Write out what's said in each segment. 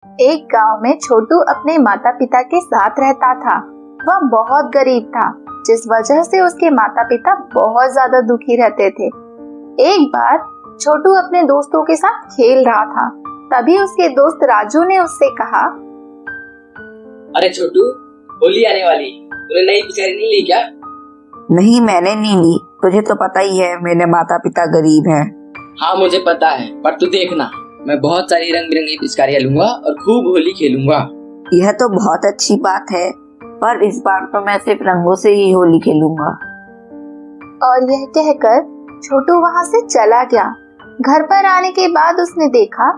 एक गांव में छोटू अपने माता पिता के साथ रहता था। वह बहुत गरीब था, जिस वजह से उसके माता पिता बहुत ज्यादा दुखी रहते थे। एक बार छोटू अपने दोस्तों के साथ खेल रहा था, तभी उसके दोस्त राजू ने उससे कहा, अरे छोटू, होली आने वाली, तूने नई पिचकारी नहीं ली क्या? नहीं, मैंने नहीं ली। तुझे तो पता ही है मेरे माता पिता गरीब हैं। हाँ मुझे पता है, पर तू देखना, मैं बहुत सारी रंग बिरंगी पिचकारियाँ लूंगा और खूब होली खेलूंगा। यह तो बहुत अच्छी बात है, पर इस बार तो मैं सिर्फ रंगों से ही होली खेलूंगा। और यह कहकर छोटू वहां से चला गया। घर पर आने के बाद उसने देखा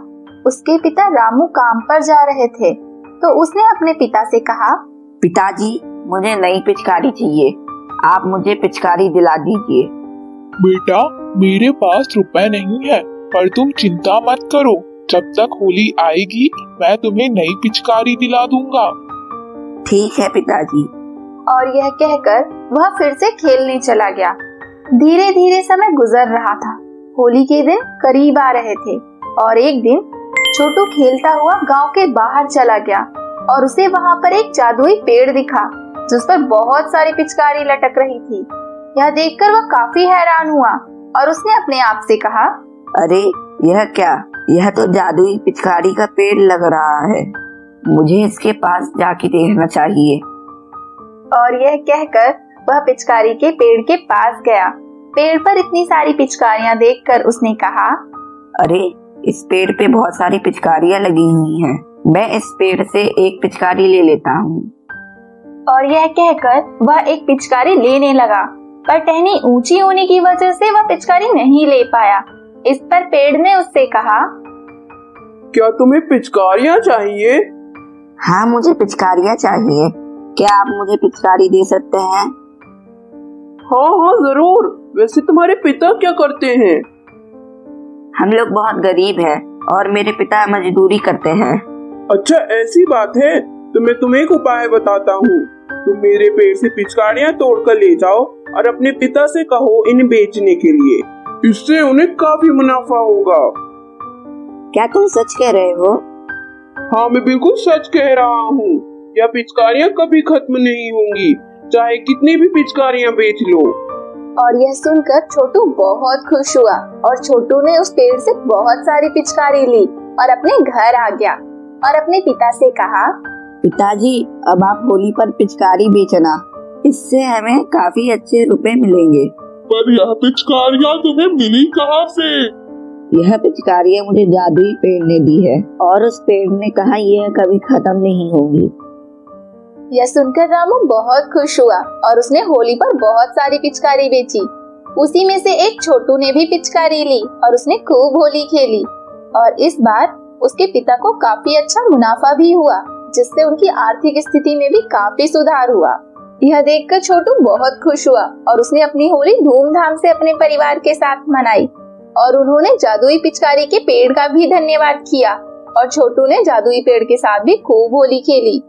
उसके पिता रामू काम पर जा रहे थे, तो उसने अपने पिता से कहा, पिताजी, मुझे नई पिचकारी चाहिए, आप मुझे पिचकारी दिला दीजिए। बेटा, मेरे पास रुपए नहीं है, पर तुम चिंता मत करो, जब तक होली आएगी मैं तुम्हें नई पिचकारी दिला दूंगा। ठीक है पिताजी। और यह कहकर वह फिर से खेलने चला गया। धीरे धीरे समय गुजर रहा था। होली के दिन करीब आ रहे थे और एक दिन छोटू खेलता हुआ गांव के बाहर चला गया और उसे वहां पर एक जादुई पेड़ दिखा, जिस पर बहुत सारी पिचकारी लटक रही थी। यह देखकर वह काफी हैरान हुआ और उसने अपने आप से कहा, अरे यह क्या? यह तो जादुई पिचकारी का पेड़ लग रहा है, मुझे इसके पास जाके देखना चाहिए। और यह कहकर वह पिचकारी के पेड़ के पास गया। पेड़ पर इतनी सारी पिचकारियां देखकर उसने कहा, अरे इस पेड़ पे बहुत सारी पिचकारियां लगी हुई हैं, मैं इस पेड़ से एक पिचकारी ले लेता हूँ। और यह कहकर वह एक पिचकारी लेने लगा, पर टहनी ऊंची होने की वजह से वह पिचकारी नहीं ले पाया। इस पर पेड़ ने उससे कहा, क्या तुम्हें पिचकारियां चाहिए? हाँ, मुझे पिचकारियां चाहिए। क्या आप मुझे पिचकारी दे सकते हैं? हाँ हाँ जरूर। वैसे तुम्हारे पिता क्या करते हैं? हम लोग बहुत गरीब हैं और मेरे पिता मजदूरी करते हैं। अच्छा ऐसी बात है, तो मैं तुम्हें एक उपाय बताता हूँ। तुम मेरे पेड़ से पिचकारियां तोड़कर ले जाओ और अपने पिता से कहो इन्हें बेचने के लिए, इससे उन्हें काफी मुनाफा होगा। क्या तुम सच कह रहे हो? हाँ मैं बिल्कुल सच कह रहा हूँ। यह पिचकारियां कभी खत्म नहीं होंगी, चाहे कितनी भी पिचकारियां बेच लो। और यह सुनकर छोटू बहुत खुश हुआ और छोटू ने उस पेड़ से बहुत सारी पिचकारी ली और अपने घर आ गया और अपने पिता से कहा, पिताजी, अब आप होली पर पिचकारी बेचना, इससे हमें काफी अच्छे रुपए मिलेंगे। पर यह पिचकारियां तुम्हें मिली कहाँ से? यह पिचकारियां मुझे जादुई पेड़ ने दी है और उस पेड़ ने कहा यह कभी खत्म नहीं होगी। यह सुनकर रामू बहुत खुश हुआ और उसने होली पर बहुत सारी पिचकारी बेची। उसी में से एक छोटू ने भी पिचकारी ली और उसने खूब होली खेली और इस बार उसके पिता को काफी अच्छा मुनाफा भी हुआ, जिससे उनकी आर्थिक स्थिति में भी काफी सुधार हुआ। यह देखकर छोटू बहुत खुश हुआ और उसने अपनी होली धूमधाम से अपने परिवार के साथ मनाई और उन्होंने जादुई पिचकारी के पेड़ का भी धन्यवाद किया और छोटू ने जादुई पेड़ के साथ भी खूब होली खेली।